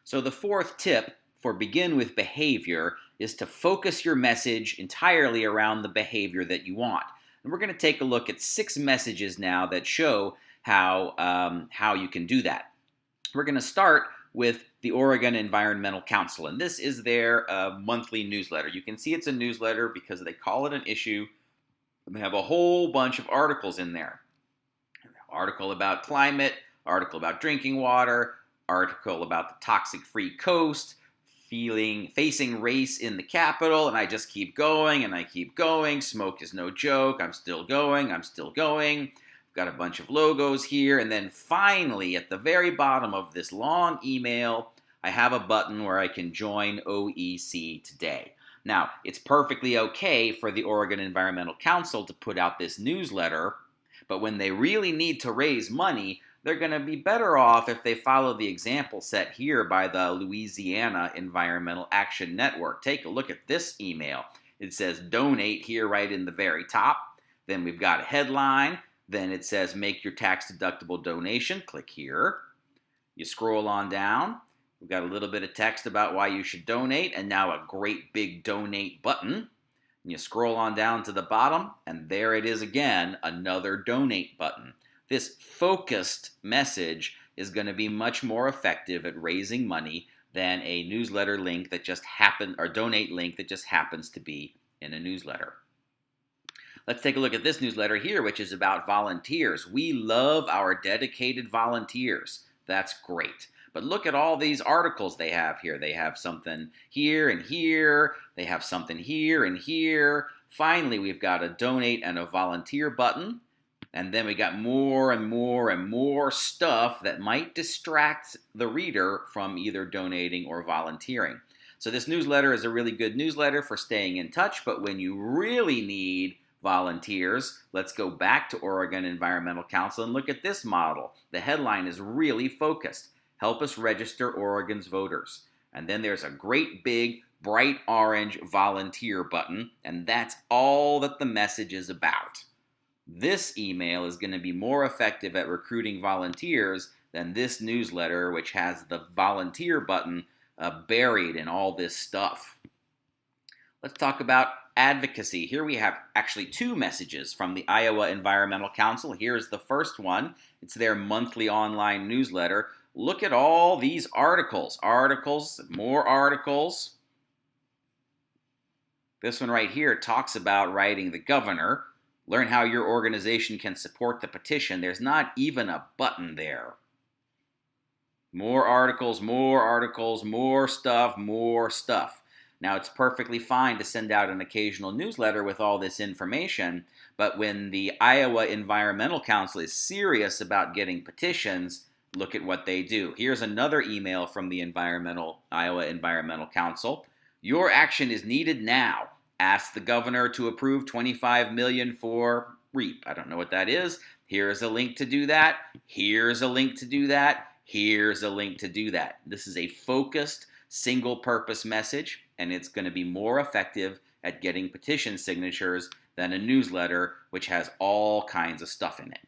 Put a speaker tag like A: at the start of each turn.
A: So the fourth tip for begin with behavior is to focus your message entirely around the behavior that you want. And we're going to take a look at 6 messages now that show how you can do that. We're going to start with the Oregon Environmental Council, and this is their monthly newsletter. You can see it's a newsletter because they call it an issue, and they have a whole bunch of articles in there. Article about climate, article about drinking water, article about the toxic-free coast, facing race in the Capitol, and I just keep going and I keep going. Smoke is no joke. I'm still going. I'm still going. Got a bunch of logos here, and then finally, at the very bottom of this long email, I have a button where I can join OEC today. Now, it's perfectly okay for the Oregon Environmental Council to put out this newsletter, but when they really need to raise money, they're going to be better off if they follow the example set here by the Louisiana Environmental Action Network. Take a look at this email. It says donate here right in the very top. Then we've got a headline. Then it says make your tax-deductible donation. Click here. You scroll on down. We've got a little bit of text about why you should donate, and now a great big donate button. And you scroll on down to the bottom, and there it is again, another donate button. This focused message is going to be much more effective at raising money than a newsletter link that just happens, or donate link that just happens to be in a newsletter. Let's take a look at this newsletter here, which is about volunteers. We love our dedicated volunteers. That's great. But look at all these articles they have here. They have something here and here. They have something here and here. Finally, we've got a donate and a volunteer button. And then we got more and more and more stuff that might distract the reader from either donating or volunteering. So this newsletter is a really good newsletter for staying in touch, but when you really need volunteers, let's go back to Oregon Environmental Council and look at this model. The headline is really focused. Help us register Oregon's voters. And then there's a great big bright orange volunteer button, and that's all that the message is about. This email is going to be more effective at recruiting volunteers than this newsletter, which has the volunteer button buried in all this stuff. Let's talk about advocacy. Here we have actually 2 messages from the Iowa Environmental Council. Here's the first one. It's their monthly online newsletter. Look at all these articles. Articles, more articles. This one right here talks about writing the governor. Learn how your organization can support the petition. There's not even a button there. More articles, more stuff, more stuff. Now, it's perfectly fine to send out an occasional newsletter with all this information, but when the Iowa Environmental Council is serious about getting petitions, look at what they do. Here's another email from the Iowa Environmental Council. Your action is needed now. Ask the governor to approve $25 million for REAP. I don't know what that is. Here's a link to do that. Here's a link to do that. Here's a link to do that. This is a focused, single-purpose message, and it's going to be more effective at getting petition signatures than a newsletter which has all kinds of stuff in it.